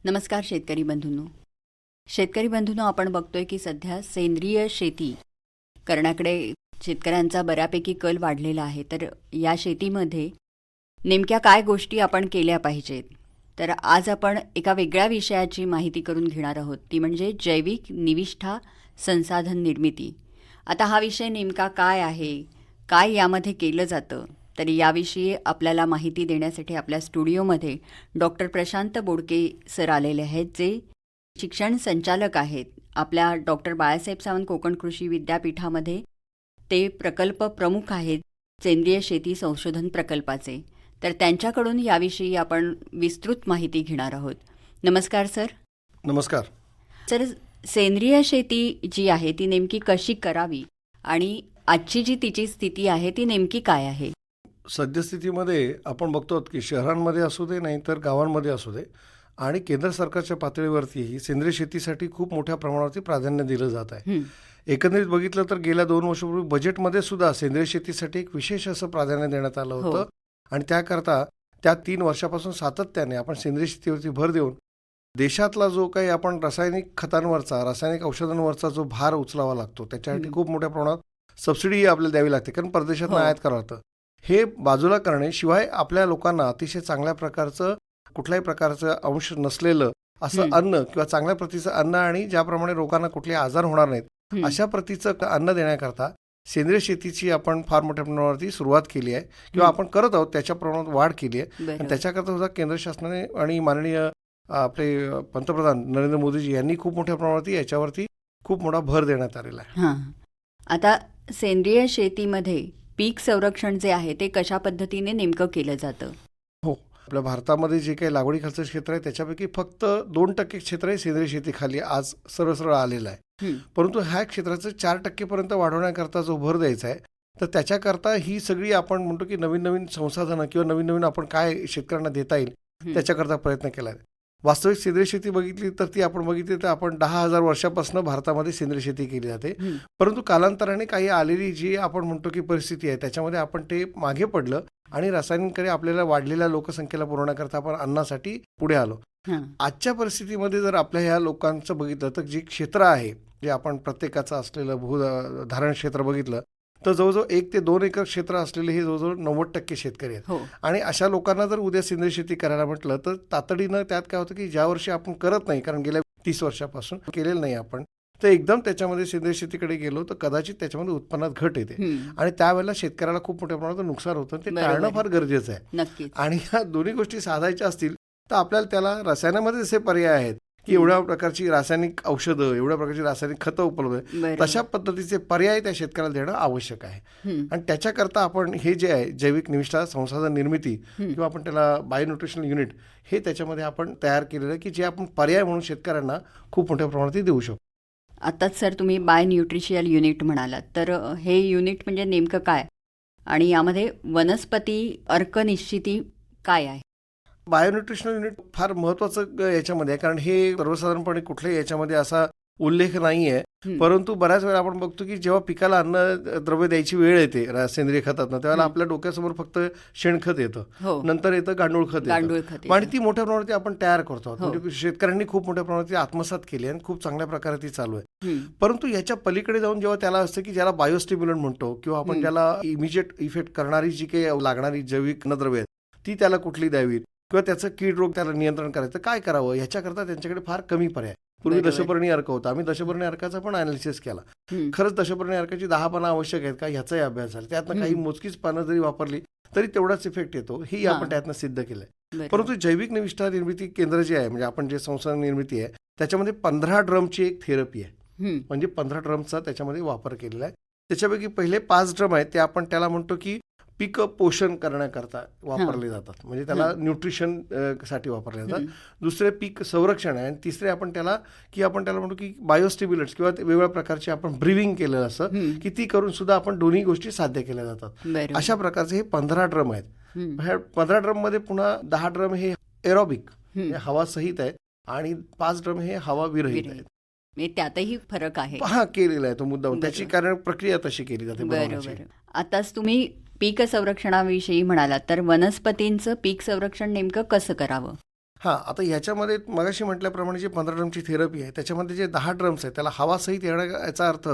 नमस्कार शेतकरी बंधूंनो. शेतकरी बंधूंनो, आपण बघतोय की सध्या सेंद्रिय शेती करण्याकडे शेतकऱ्यांचा बऱ्यापैकी कल वाढलेला आहे. तर या शेतीमध्ये नेमक्या काय गोष्टी आपण केल्या पाहिजेत, तर आज आपण एका वेगळ्या विषयाची माहिती करून घेणार आहोत, ती म्हणजे जैविक निविष्ठा संसाधन निर्मिती. आता हा विषय नेमका काय आहे, काय यामध्ये केलं जातं, तर याविषयी आपल्याला माहिती देण्यासाठी आपल्या स्टुडिओमध्ये डॉक्टर प्रशांत बोडके सर आलेले आहेत, जे शिक्षण संचालक आहेत. आपल्या डॉक्टर बाळासाहेब सावंत कोकण कृषी विद्यापीठामध्ये ते प्रकल्प प्रमुख आहेत सेंद्रिय शेती संशोधन प्रकल्पाचे. तर त्यांच्याकडून याविषयी आपण विस्तृत माहिती घेणार आहोत. नमस्कार सर. नमस्कार सर, सेंद्रिय शेती जी आहे ती नेमकी कशी करावी आणि आजची जी तिची स्थिती आहे ती नेमकी काय आहे? सद्यस्थितीमध्ये आपण बघतो की शहरांमध्ये असू दे नाही तर गावांमध्ये असू दे आणि केंद्र सरकारच्या पातळीवरतीही सेंद्रिय शेतीसाठी खूप मोठ्या प्रमाणावरती प्राधान्य दिलं जात आहे. एकंदरीत बघितलं तर गेल्या 2 वर्षापूर्वी बजेटमध्ये सुद्धा सेंद्रिय शेतीसाठी एक विशेष असं प्राधान्य देण्यात आलं होतं. आणि त्याकरता त्या 3 वर्षापासून सातत्याने आपण सेंद्रिय शेतीवरती भर देऊन देशातला जो काही आपण रासायनिक खतांवरचा, रासायनिक औषधांवरचा जो भार उचलावा लागतो त्याच्यासाठी खूप मोठ्या प्रमाणात सबसिडी आपल्याला द्यावी लागते, कारण परदेशात आयात करावं लागतं. हे बाजूला करणे, शिवाय आपल्या लोकांना अतिशय चांगल्या प्रकारचं, कुठल्याही प्रकारचं अंश नसलेलं असं अन्न किंवा चांगल्या प्रतीचं अन्न आणि ज्याप्रमाणे लोकांना कुठले आजार होणार नाहीत अशा प्रतीचं अन्न देण्याकरता सेंद्रिय शेतीची आपण फार मोठ्या प्रमाणावरती सुरुवात केली आहे किंवा आपण करत आहोत. त्याच्या प्रमाणात वाढ केली आहे आणि त्याच्याकरता सुद्धा केंद्र शासनाने आणि माननीय आपले पंतप्रधान नरेंद्र मोदीजी यांनी खूप मोठ्या प्रमाणावरती याच्यावरती खूप मोठा भर देण्यात आलेला आहे. आता सेंद्रिय शेतीमध्ये पीक संरक्षण जे आहे ते कशा पद्धतीने नेमकं केलं जातं? हो, आपल्या भारतामध्ये जे काही लागवडी खर्च क्षेत्र आहे त्याच्यापैकी फक्त 2% क्षेत्र हे सेंद्रिय शेतीखाली आज सरळ आलेलं आहे. परंतु ह्या क्षेत्राचं 4% पर्यंत वाढवण्याकरता जो भर द्यायचा आहे, तर त्याच्याकरता ही सगळी आपण म्हणतो की नवीन नवीन संसाधनं किंवा नवीन नवीन आपण काय शेतकऱ्यांना देता येईल त्याच्याकरता प्रयत्न केला आहे. वास्तविक सेंद्रिय शेती बघितली तर ती आपण बघितली तर आपण 10,000 वर्षापासून भारतामध्ये सेंद्रिय शेती केली जाते. परंतु कालांतराने काही आलेली जी आपण म्हणतो की परिस्थिती आहे त्याच्यामध्ये आपण ते मागे पडलं आणि रासायनिककडे आपल्याला वाढलेल्या लोकसंख्येला पुरवण्याकरता आपण अन्नासाठी पुढे आलो. आजच्या परिस्थितीमध्ये जर आपल्या ह्या लोकांचं बघितलं तर जे क्षेत्र आहे, जे आपण प्रत्येकाचं असलेलं भूधारण क्षेत्र बघितलं तर जवळजवळ 1 ते 2 एकर क्षेत्र असलेले हे जवळजवळ 90% शेतकरी आहेत. आणि अशा लोकांना जर उद्या सेंद्रिय शेती करायला म्हटलं तर तातडीनं त्यात काय होतं की ज्या वर्षी आपण करत नाही, कारण गेल्या 30 वर्षापासून केलेलं नाही आपण, तर एकदम त्याच्यामध्ये सेंद्रिय शेतीकडे गेलो तर कदाचित त्याच्यामध्ये उत्पन्नात घट येते आणि त्यावेळेला शेतकऱ्याला खूप मोठ्या प्रमाणात नुकसान होतं. ते टाळणं फार गरजेचं आहे. आणि ह्या दोन्ही गोष्टी साधायच्या असतील तर आपल्याला त्याला रसायनामध्ये जसे पर्याय आहेत की एवढ्या प्रकारची रासायनिक औषधं, एवढ्या प्रकारची रासायनिक खतं उपलब्ध आहे, तशा पद्धतीचे पर्याय त्या शेतकऱ्याला देणं आवश्यक आहे. आणि त्याच्याकरता आपण हे जे आहे जैविक निविष्ठा संसाधन निर्मिती किंवा आपण त्याला बायोन्यूट्रिशनल युनिट हे त्याच्यामध्ये आपण तयार केलेलं आहे की जे आपण पर्याय म्हणून शेतकऱ्यांना खूप मोठ्या प्रमाणात देऊ शकतो. आताच सर तुम्ही बायोन्यूट्रिशियल युनिट म्हणालात, तर हे युनिट म्हणजे नेमकं काय आणि यामध्ये वनस्पती अर्क निश्चिती काय आहे? बायोन्यूट्रिशनल युनिट फार महत्त्वाचं याच्यामध्ये आहे, कारण हे सर्वसाधारणपणे कुठल्याही याच्यामध्ये असा उल्लेख नाही आहे. परंतु बऱ्याच वेळा आपण बघतो की जेव्हा पिकाला अन्न द्रव्य द्यायची वेळ येते सेंद्रिय खतातनं, त्यावेळेला आपल्या डोक्यासमोर फक्त शेणखत येतं, नंतर येतं गांडूळ खत आणि ती मोठ्या प्रमाणात आपण तयार करतो. म्हणजे शेतकऱ्यांनी खूप मोठ्या प्रमाणात आत्मसात केली आणि खूप चांगल्या प्रकारे ती चालू आहे. परंतु याच्या पलीकडे जाऊन जेव्हा त्याला असतं की ज्याला बायोस्टिम्युलंट म्हणतो किंवा आपण ज्याला इमिजिएट इफेक्ट करणारी जी काही लागणारी जैविक अन्नद्रव्य आहेत ती त्याला कुठली द्यावीत किंवा त्याचं कीड रोग त्याला नियंत्रण करायचं काय करावं, ह्याच्याकरता त्यांच्याकडे फार कमी पर्याय. पूर्वी दशपर्णी अर्क होता, आम्ही दशपर्णी अर्काचा पण अनालिसिस केला. खरंच दशपर्णी अर्काची 10 पानं आवश्यक आहेत का ह्याचाही अभ्यास झाला. त्यातनं काही मोजकीच पानं जरी वापरली तरी तेवढाच इफेक्ट येतो, ही आपण त्यातनं सिद्ध केलंय. परंतु जैविक निविष्ठा निर्मिती केंद्र जे आहे, म्हणजे आपण जे संसाधन निर्मिती आहे त्याच्यामध्ये 15 ड्रमची एक थेरपी आहे. म्हणजे 15 ड्रमचा त्याच्यामध्ये वापर केलेला आहे. त्याच्यापैकी पहिले 5 ड्रम आहेत ते आपण त्याला म्हणतो की पीक पोषण करण्याकरता वापरले जातात, म्हणजे त्याला न्यूट्रिशन साठी वापरले जातात. दुसरे पीक संरक्षण आहे आणि तिसरे आपण त्याला म्हणतो की बायोस्टिम्युलंट्स किंवा वेगवेगळ्या प्रकारचे आपण ब्रीविंग केलेलं असं की ती करून सुद्धा आपण दोन्ही गोष्टी साध्य केल्या जातात. अशा प्रकारचे हे 15 ड्रम आहेत. ह्या 15 ड्रम मध्ये पुन्हा 10 ड्रम हे एरोबिक हवा सहित आहेत आणि 5 ड्रम हे हवा विरहित आहेत. त्यातही फरक आहे. केलेला आहे तो मुद्दा, त्याची कारण प्रक्रिया तशी केली जाते. बरोबर. आताच तुम्ही पीक संरक्षणाविषयी म्हणालात, तर वनस्पतींचं पीक संरक्षण नेमकं कसं करावं? हां, आता ह्याच्यामध्ये मगाशी म्हटल्याप्रमाणे जे 15 ड्रमची थेरपी आहे, त्याच्यामध्ये जे 10 ड्रम्स आहेत, त्याला हवासहित येणं याचा अर्थ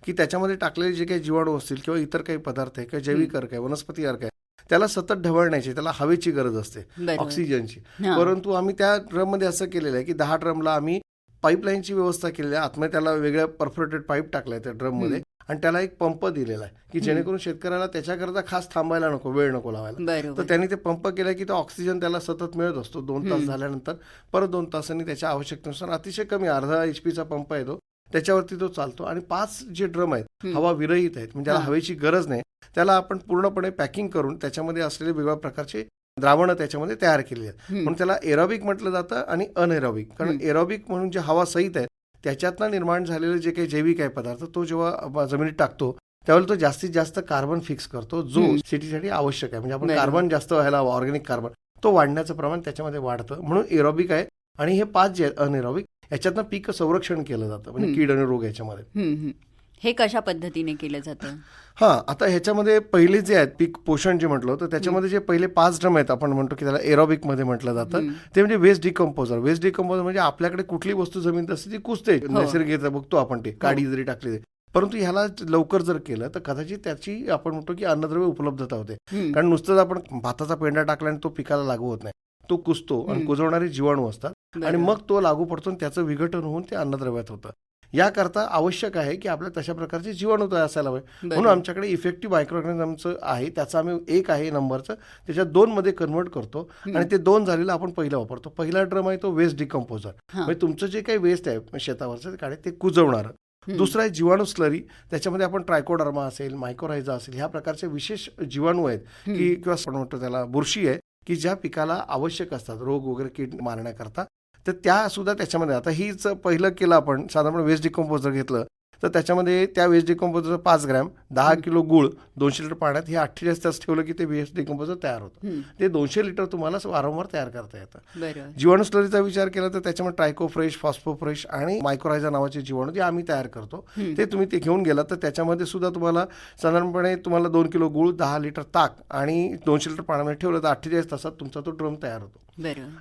की त्याच्यामध्ये टाकलेले जे काही जीवाणू असतील किंवा इतर काही पदार्थ आहे किंवा जैविक अर्क आहे, वनस्पती अर्क आहे, त्याला सतत ढवळण्याची, त्याला हवेची गरज असते, बरोबर. ऑक्सिजनची. हां. परंतु आम्ही त्या ड्रममध्ये असं केलेलं आहे की 10 ड्रमला आम्ही पाईपलाईनची व्यवस्था केलेली आहे. आतमध्ये त्याला वेगळ्या परफोरेटेड पाईप टाकलाय त्या ड्रममध्ये आणि त्याला एक पंप दिलेला आहे की जेणेकरून शेतकऱ्याला त्याच्याकरता खास थांबायला नको, वेळ नको लावायला. तर बरोबर. त्यांनी ते पंप केला की तो ऑक्सिजन त्याला सतत मिळत असतो. 2 तास झाल्यानंतर परत 2 तासांनी त्याच्या आवश्यकतेनुसार अतिशय कमी अर्धा HP पंप आहे तो, त्याच्यावरती तो चालतो. आणि 5 जे ड्रम आहेत हवा विरहित आहेत, म्हणजे त्याला हवेची गरज नाही, त्याला आपण पूर्णपणे पॅकिंग करून त्याच्यामध्ये असलेले वेगवेगळ्या प्रकारचे द्रावणं त्याच्यामध्ये तयार केलेली आहेत. म्हणून त्याला एरोबिक म्हटलं जातं आणि अनएरोबिक. कारण एरोबिक म्हणून जे हवा सहित आहे त्याच्यातनं निर्माण झालेले जे काही जैविक आहे पदार्थ, तो जेव्हा जमिनीत टाकतो त्यावेळेला तो जास्तीत जास्त कार्बन फिक्स करतो, जो शेतीसाठी आवश्यक आहे. म्हणजे आपण कार्बन जास्त व्हायला हवा, ऑर्गॅनिक कार्बन, तो वाढण्याचं प्रमाण त्याच्यामध्ये वाढतं. म्हणून एरोबिक आहे. आणि हे 5 जे आहेत अनएरोबिक, याच्यातनं पीक संरक्षण केलं जातं, म्हणजे कीड आणि रोग याच्यामध्ये. हे कशा पद्धतीने केलं जातं? हां, आता ह्याच्यामध्ये पहिले जे आहेत पीक पोषण जे म्हटलं होतं, त्याच्यामध्ये जे पहिले 5 ड्रम आहेत, आपण म्हणतो की त्याला एरोबिकमध्ये म्हटलं जातं, ते म्हणजे वेस्ट डिकम्पोजर. वेस्ट डिकम्पोजर म्हणजे आपल्याकडे कुठली वस्तू जमिनीत असते ती कुजते, नैसर्गिक बघतो आपण, ते काडी जरी टाकली, परंतु ह्याला लवकर जर केलं तर कदाचित त्याची आपण म्हणतो की अन्नद्रव्य उपलब्धता होते. कारण नुसतंच आपण भाताचा पेंडा टाकला आणि तो पिकाला लागू होत नाही, तो कुजतो आणि कुजवणारे जीवाणू असतात आणि मग तो लागू पडतो आणि त्याचं विघटन होऊन ते अन्नद्रव्यात होतं. याकरता आवश्यक आहे की आपल्या तशा प्रकारचे जीवाणू तयार असायला हवे. म्हणून आमच्याकडे इफेक्टिव्ह मायक्रोऑर्गॅनिझमचं आहे, त्याचं आम्ही 1 आहे नंबरचं, त्याच्यात 2 मध्ये कन्वर्ट करतो आणि ते 2 झालेलं आपण पहिलं वापरतो. पहिला ड्रम आहे तो वेस्ट डिकम्पोजर, म्हणजे तुमचं जे काही वेस्ट आहे शेतावरचं काढे ते कुजवणारं. दुसरा आहे जीवाणू स्लरी, त्याच्यामध्ये आपण ट्रायकोडर्मा असेल, मायकोरायझा असेल, ह्या प्रकारचे विशेष जीवाणू आहेत की किंवा आपण म्हणतो त्याला बुरशी आहे की ज्या पिकाला आवश्यक असतात रोग वगैरे कीड मारण्याकरता, तर त्या सुद्धा त्याच्यामध्ये. आता हीच पहिलं केलं आपण, साधारण वेस्ट डिकम्पोजर घेतलं तर त्याच्यामध्ये त्या वेस्ट डिकम्पोजर 5 ग्रॅम, 10 किलो गुळ, 200 लिटर पाण्यात हे 48 तास ठेवलं की ते वेस्ट डिकम्पोजर तयार होतं. ते 200 लिटर तुम्हाला वारंवार तयार करता येतं. जीवाणू स्लरीचा विचार केला तर त्याच्यामध्ये ट्रायकोफ्रेश, फॉस्फोफ्रेश आणि मायक्रोरायझा नावाचे जीवाणू जे आम्ही तयार करतो, ते तुम्ही ते घेऊन गेला तर त्याच्यामध्ये सुद्धा तुम्हाला साधारणपणे 2 किलो गुळ, 10 लिटर ताक आणि 200 लिटर पाण्यामध्ये ठेवलं तर 48 तासात तुमचा तो ड्रम तयार होतो.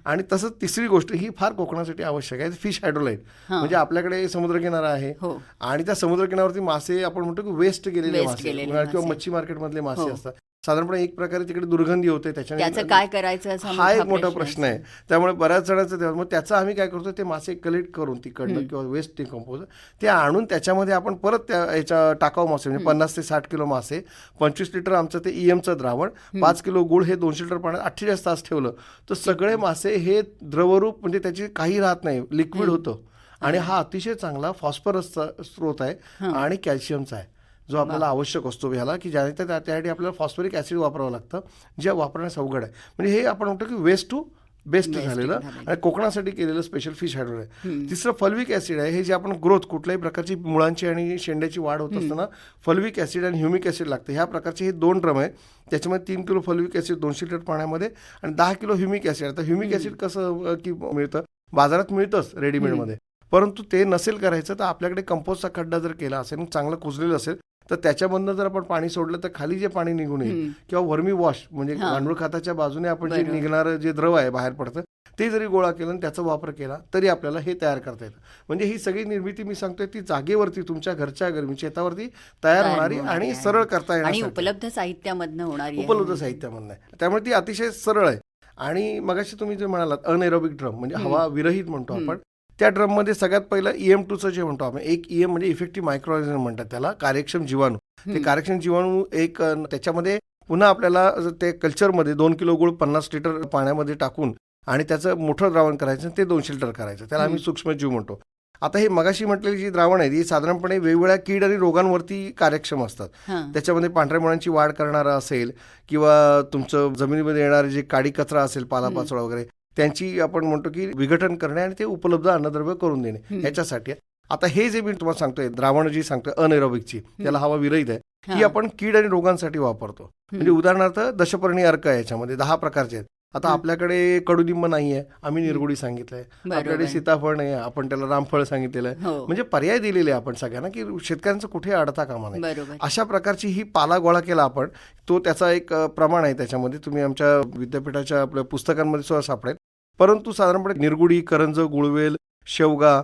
आणि तसंच तिसरी गोष्ट ही फार कोकणासाठी आवश्यक आहे, फिश हायड्रोलाइट. म्हणजे आपल्याकडे समुद्रकिनारा आहे आणि त्या समुद्रकिनाऱ्यावरती मासे आपण म्हणतो की वेस्ट गेलेले मासे किंवा मच्छी मार्केटमधले मासे असतात. साधारणपणे एक प्रकारे तिकडे दुर्गंधी होते, त्याच्याने काय करायचं हा एक मोठा प्रश्न आहे. त्यामुळे बऱ्याच जणांचं, मग त्याचं आम्ही काय करतो, ते मासे कलेक्ट करून तिकडनं किंवा वेस्ट डिकम्पोजर ते आणून त्याच्यामध्ये आपण परत त्या याच्या टाकाऊ मासे, म्हणजे 50 ते 60 किलो मासे, 25 लिटर आमचं ते ईएमचं द्रावण, 5 किलो गुळ, हे 200 लिटर पाण्यात 48 तास ठेवलं तर सगळे मासे हे द्रवरूप, म्हणजे त्याची काही राहत नाही, लिक्विड होतं. आणि हा अतिशय चांगला फॉस्फरसचा स्रोत आहे आणि कॅल्शियमचा आहे, जो आपल्याला आवश्यक असतो ह्याला, की ज्याने त्यासाठी आपल्याला फॉस्फरिक ॲसिड वापरावं लागतं, जे वापरण्यास अवघड आहे. म्हणजे हे आपण म्हणतो की वेस्ट टू बेस्ट झालेलं आणि कोकणासाठी केलेलं स्पेशल फिश हायड्रोल आहे. तिसरं फल्विक ॲसिड आहे, हे जे आपण ग्रोथ, कुठल्याही प्रकारची मुळांची आणि शेंड्याची वाढ होत असताना फल्विक ॲसिड आणि ह्युमिक ॲसिड लागतं. ह्या प्रकारचे हे 2 ड्रम आहे, त्याच्यामध्ये 3 किलो फल्विक ॲसिड 200 लिटर पाण्यामध्ये आणि 10 किलो ह्युमिक ॲसिड. आता ह्युमिक ॲसिड कसं की मिळतं, बाजारात मिळतंच रेडीमेडमध्ये, परंतु ते नसेल करायचं तर आपल्याकडे कंपोस्टचा खड्डा जर केला असेल, चांगलं कुजलेलं असेल, तर त्याच्यामधनं जर आपण पाणी सोडलं तर खाली जे पाणी निघून येईल किंवा वर्मी वॉश, म्हणजे गांडूळ खताच्या बाजूने आपण जे निघणारं जे द्रव आहे बाहेर पडतं, ते जरी गोळा केलं आणि त्याचा वापर केला तरी आपल्याला हे तयार करता येतं. म्हणजे ही सगळी निर्मिती मी सांगतोय ती जागेवरती, तुमच्या घरच्या घरी, शेतावरती तयार होणारी आणि सरळ करता येणार, उपलब्ध साहित्यामधनं होणारी, उपलब्ध साहित्यामधनं आहे. त्यामुळे ती अतिशय सरळ आहे. आणि मगाशी तुम्ही जे म्हणालात अनएरोबिक ड्रम, म्हणजे हवा विरहित म्हणतो आपण, त्या ड्रममध्ये सगळ्यात पहिलं EM2चं जे म्हणतो आपण, एक EM म्हणजे इफेक्टिव्ह मायक्रोऑर्गॅनिझम म्हणतात त्याला, कार्यक्षम जीवाणू. ते कार्यक्षम जीवाणू एक, त्याच्यामध्ये पुन्हा आपल्याला ते कल्चरमध्ये 2 किलो गुळ 50 लिटर पाण्यामध्ये टाकून आणि त्याचं मोठं द्रावण करायचं, ते 200 लिटर करायचं, त्याला आम्ही सूक्ष्मजीव म्हणतो. आता हे मगाशी म्हटलेली जी द्रावण आहे ही साधारणपणे वेगवेगळ्या कीड आणि रोगांवरती कार्यक्षम असतात. त्याच्यामध्ये पांढऱ्या मुळांची वाढ करणारा असेल किंवा तुमचं जमिनीमध्ये येणारे जे काडी कचरा असेल, पालापाचोळा वगैरे, त्यांची आपण म्हणतो की विघटन करणे आणि ते उपलब्ध अन्नद्रव्य करून देणे, ह्याच्यासाठी. आता हे जे मी तुम्हाला सांगतोय द्रावण जी सांगतोय अनएरोबिकची, त्याला हवा विरहित आहे, ही आपण कीड आणि रोगांसाठी वापरतो. म्हणजे उदाहरणार्थ दशपर्णी अर्क आहे, याच्यामध्ये 10 प्रकारचे आहेत. आता आपल्याकडे कडुलिंब नाहीये, आम्ही निरगुडी सांगितलंय, आपल्याकडे सीताफळ नाही, आपण त्याला रामफळ सांगितलेलं आहे. म्हणजे पर्याय दिलेले आपण सगळ्यांना की शेतकऱ्यांचं कुठे अडता कामा नये. अशा प्रकारची ही पाला गोळा केला आपण, तो त्याचा एक प्रमाण आहे त्याच्यामध्ये, तुम्ही आमच्या विद्यापीठाच्या आपल्या पुस्तकांमध्ये सुद्धा सापडेल. परंतु साधारणपणे निरगुडी, करंज, गुळवेल, शेवगा,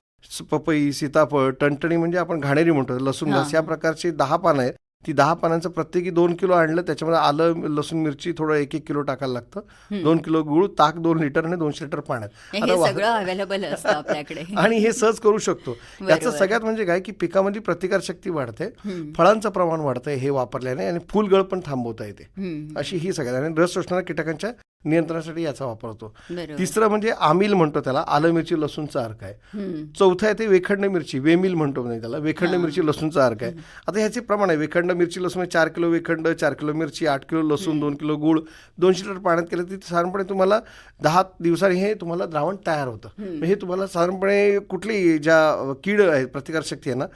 पपई, सीताफळ, टणटणी म्हणजे आपण घाणेरी म्हणतो, लसूण घास, या प्रकारची 10 पानं आहेत. ती 10 पानांचं प्रत्येकी 2 किलो आणलं, त्याच्यामध्ये आलं, लसूण, मिरची थोडं 1-1 किलो टाकायला लागतं, 2 किलो गुळ, ताक 2 लिटर आणि 200 लिटर पाण्यात. हे सगळं अवेलेबल असतं आपल्याकडे आणि हे सहज करू शकतो. याचं सगळ्यात म्हणजे काय की पिकामध्ये प्रतिकारशक्ती वाढते, फळांचं प्रमाण वाढतंय हे वापरल्याने, आणि फुलगळ पण थांबवता येते. अशी ही सगळ्यात, आणि रस शोषणाऱ्या कीटकांच्या नियंत्रणासाठी याचा वापर होतो. तिसरं म्हणजे आमिल म्हणतो त्याला, आलं, मिरची, लसूणचा अर्क आहे. चौथं आहे ते वेखंड मिरची, वेमिल म्हणतो नाही त्याला, वेखंड मिरची, लसूणचा अर्क आहे. आता ह्याचे प्रमाण आहे, वेखंड मिरची, लसूण 4 किलो वेखंड, 4 किलो मिरची, 8 किलो लसूण, 2 किलो गुळ, 200 लिटर पाण्यात केलं तर साधारणपणे तुम्हाला 10 दिवसांनी हे तुम्हाला द्रावण तयार होतं. हे तुम्हाला साधारणपणे कुठली ज्या कीड आहे, प्रतिकारशक्ती आहे ना,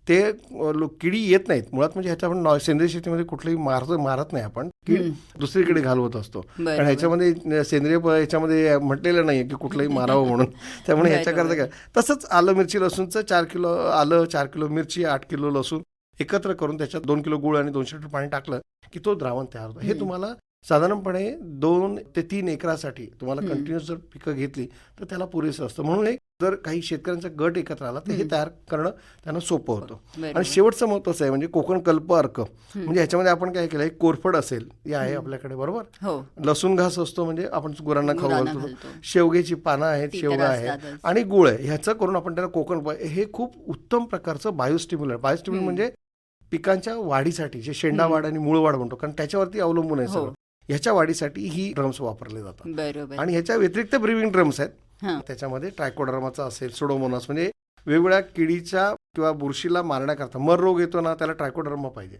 ते किडी येत नाहीत मुळात. म्हणजे ह्याच्या आपण सेंद्रिय शेतीमध्ये कुठलीही मारत नाही आपण, कीड दुसरीकडे घालवत असतो. कारण ह्याच्यामध्ये सेंद्रिय ह्याच्यामध्ये म्हटलेलं नाही की कुठलंही मारावं म्हणून. त्यामुळे ह्याच्याकरता काय, तसंच आलं, मिरची, लसूणचं 4 किलो आलं, 4 किलो मिरची, 8 किलो लसूण एकत्र करून त्याच्यात 2 किलो गुळ आणि 200 लिटर पाणी टाकलं की तो द्रावण तयार होतं. हे तुम्हाला साधारणपणे 2 ते 3 एकरासाठी तुम्हाला कंटिन्युअस जर पिकं घेतली तर त्याला पुरेसं असतं. म्हणून एक जर काही शेतकऱ्यांचा गट एकत्र आला तर हे तयार करणं त्यांना सोपं होतं. आणि शेवटचं महत्त्वाचं आहे म्हणजे कोकण कल्प अर्क. म्हणजे ह्याच्यामध्ये आपण काय केलं, एक कोरफड असेल, हे आहे आपल्याकडे बरोबर, लसूण घास असतो म्हणजे आपण गुरांना खाऊ घालतो, शेवग्याची पानं आहेत, शेवगा आहे, आणि गुळ आहे. ह्याचं करून आपण त्याला कोकण, हे खूप उत्तम प्रकारचं बायोस्टिम्युलंट म्हणजे पिकांच्या वाढीसाठी, जे शेंडा वाढ आणि मूळ वाढ म्हणतो, कारण त्याच्यावरती अवलंबून आहे सगळं. ह्याच्या वाढीसाठी ही ड्रम्स वापरले जातात. आणि ह्याच्या व्यतिरिक्त ब्रीविंग ड्रम्स आहेत, त्याच्यामध्ये ट्रायकोडर्माचा असेल, सुडोमोनास, म्हणजे वेगवेगळ्या किडीच्या किंवा बुरशीला मारण्याकरता. मर रोग येतो ना, त्याला ट्रायकोडर्मा पाहिजे.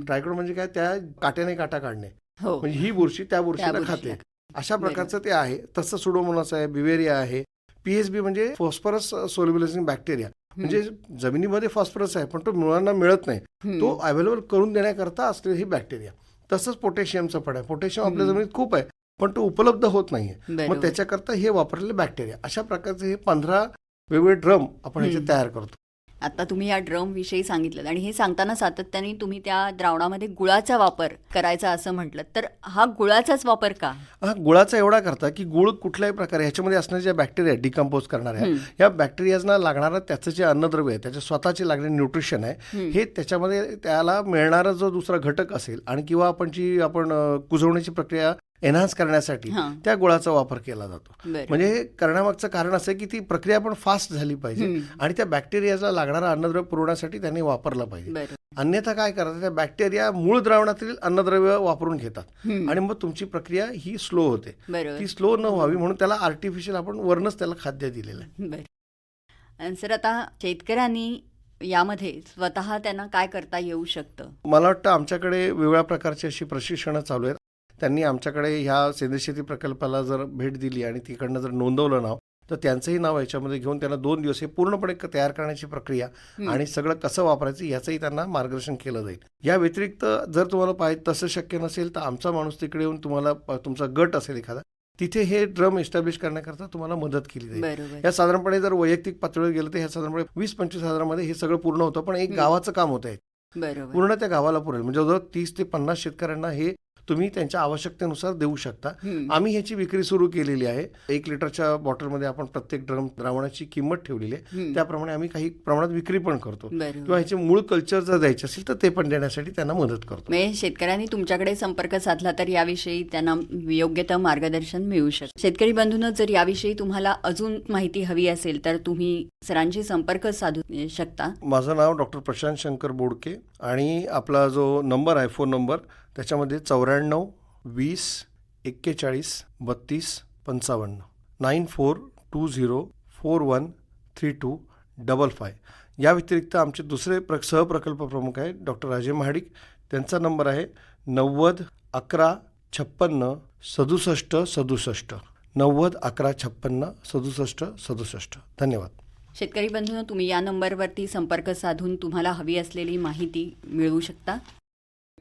ट्रायकोड म्हणजे काय, त्या काट्याने काटा काढणे, म्हणजे ही बुरशी त्या बुरशीला खाते, अशा प्रकारचं ते आहे. तसं सुडोमोनास आहे, बिवेरिया आहे, PSB म्हणजे फॉस्फरस सोल्युबलायझिंग बॅक्टेरिया, म्हणजे जमिनीमध्ये फॉस्फरस आहे पण तो मुळांना मिळत नाही, तो अवेलेबल करून देण्याकरता असलेली ही बॅक्टेरिया. तसंच पोटॅशियमचं पण आहे. पोटॅशियम आपल्या जमिनीत खूप आहे पण तो उपलब्ध होत नाहीये, मग त्याच्याकरता हे वापरलेले बॅक्टेरिया. अशा प्रकारचे हे 15 वेगवेगळे ड्रम आपण ह्याचे तयार करतो. आता तुम्ही या ड्रम विषयी सांगितलं, आणि हे सांगताना सातत्याने तुम्ही त्या द्रावणामध्ये गुळाचा वापर करायचा असं म्हटलं, तर हा गुळाचाच वापर का? हा गुळाचा एवढा करता की गुळ कुठल्याही प्रकारे ह्याच्यामध्ये असणारे ज्या बॅक्टेरिया डिकम्पोज करणाऱ्या, या बॅक्टेरियाजना लागणारं त्याचं जे अन्नद्रव्य आहे, त्याचे स्वतःचे लागणारे न्यूट्रिशन आहे, हे त्याच्यामध्ये त्याला मिळणारा जो दुसरा घटक असेल, आणि किंवा आपण कुजवण्याची प्रक्रिया एनहान्स करण्यासाठी त्या गुळाचा वापर केला जातो. म्हणजे हे करण्यामागचं कारण असं आहे की ती प्रक्रिया पण फास्ट झाली पाहिजे आणि त्या बॅक्टेरियाला लागणारा अन्नद्रव्य पुरवण्यासाठी त्यांनी वापरला पाहिजे. अन्यथा काय करतात, त्या बॅक्टेरिया मूळ द्रावणातील अन्नद्रव्य वापरून घेतात आणि मग तुमची प्रक्रिया ही स्लो होते. ती स्लो न व्हावी म्हणून त्याला आर्टिफिशियल आपण वरनच त्याला खाद्य दिलेलं आहे. सर, आता शेतकऱ्यांनी यामध्ये स्वतः त्यांना काय करता येऊ शकतं? मला वाटतं आमच्याकडे वेगवेगळ्या प्रकारची अशी प्रशिक्षणं चालू आहेत. त्यांनी आमच्याकडे ह्या सेंद्रिय शेती प्रकल्पाला जर भेट दिली आणि तिकडनं जर नोंदवलं नाव, तर त्यांचंही नाव याच्यामध्ये घेऊन त्यांना 2 दिवस हे पूर्णपणे तयार करण्याची प्रक्रिया आणि सगळं कसं वापरायचं याचंही त्यांना मार्गदर्शन केलं जाईल. या व्यतिरिक्त जर तुम्हाला पाहिजे तसं शक्य नसेल तर आमचा माणूस तिकडे येऊन तुम्हाला, तुमचा गट असेल एखादा, तिथे हे ड्रम एस्टॅब्लिश करण्याकरता तुम्हाला मदत केली जाईल. या साधारणपणे जर वैयक्तिक पातळीवर गेलं तर ह्या साधारणपणे 20-25 हजारामध्ये हे सगळं पूर्ण होतं, पण एक गावाचं काम होतं आहे, पूर्ण त्या गावाला पुरेल. म्हणजे जवळ 30 ते 50 शेतकऱ्यांना हे तुम्ही त्यांच्या आवश्यकतेनुसार देऊ शकता. आम्ही ह्याची विक्री सुरू केलेली आहे. 1 लिटरच्या बॉटलमध्ये आपण प्रत्येक ड्रम द्रावणाची किंमत ठेवलेली आहे, त्याप्रमाणे आम्ही काही प्रमाणात विक्री पण करतो, किंवा ह्याचे मूळ कल्चर जर द्यायचे असेल तर ते पण देण्यासाठी त्यांना मदत करतो. म्हणजे शेतकऱ्यांनी तुमच्याकडे संपर्क साधला तर याविषयी त्यांना योग्य ते मार्गदर्शन मिळू शकतं. शेतकरी बंधूंनो, जर याविषयी तुम्हाला अजून माहिती हवी असेल तर तुम्ही सरांशी संपर्क साधू शकता. माझं नाव डॉक्टर प्रशांत शंकर बोडके, आणि आपला जो नंबर आहे, फोन नंबर, त्याच्यामध्ये 94 20 41 32 55 9420 41 3255. या व्यतिरिक्त आमचे दुसरे सहप्रकल्प प्रमुख आहेत डॉक्टर राजे महाडिक. त्यांचा नंबर आहे 90 11 56 67 67 90 11 56 67 67. धन्यवाद. शेतकरी बंधूंनो, तुम्ही या नंबरवरती संपर्क साधून तुम्हाला हवी असलेली माहिती मिळवू शकता.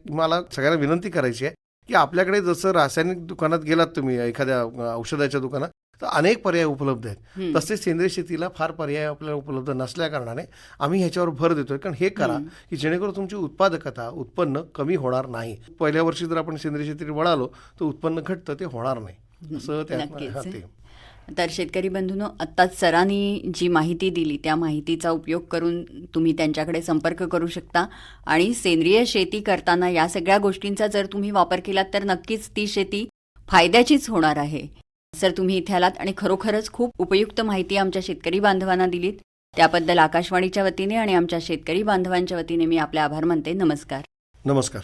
मला सगळ्यांना विनंती करायची आहे की आपल्याकडे जसं रासायनिक दुकानात गेलात तुम्ही, एखाद्या औषधाच्या दुकानात, तर अनेक पर्याय उपलब्ध आहेत. तसेच सेंद्रिय शेतीला फार पर्याय आपल्याला उपलब्ध नसल्या कारणाने आम्ही ह्याच्यावर भर देतोय. कारण हे करा की जेणेकरून तुमची उत्पादकता, उत्पन्न कमी होणार नाही. पहिल्या वर्षी जर आपण सेंद्रिय शेतीला वळालो तर उत्पन्न घटतं, ते होणार नाही, असं त्यात. तर शेतकरी बंधूंनो, आत्ताच सरांनी जी माहिती दिली त्या माहितीचा उपयोग करून तुम्ही त्यांच्याकडे संपर्क करू शकता आणि सेंद्रिय शेती करताना या सगळ्या गोष्टींचा जर तुम्ही वापर केलात तर नक्कीच ती शेती फायद्याचीच होणार आहे. सर, तुम्ही इथे आलात आणि खरोखरच खूप उपयुक्त माहिती आमच्या शेतकरी बांधवांना दिलीत. त्याबद्दल आकाशवाणीच्या वतीने आणि आमच्या शेतकरी बांधवांच्या वतीने मी आपले आभार मानते. नमस्कार. नमस्कार.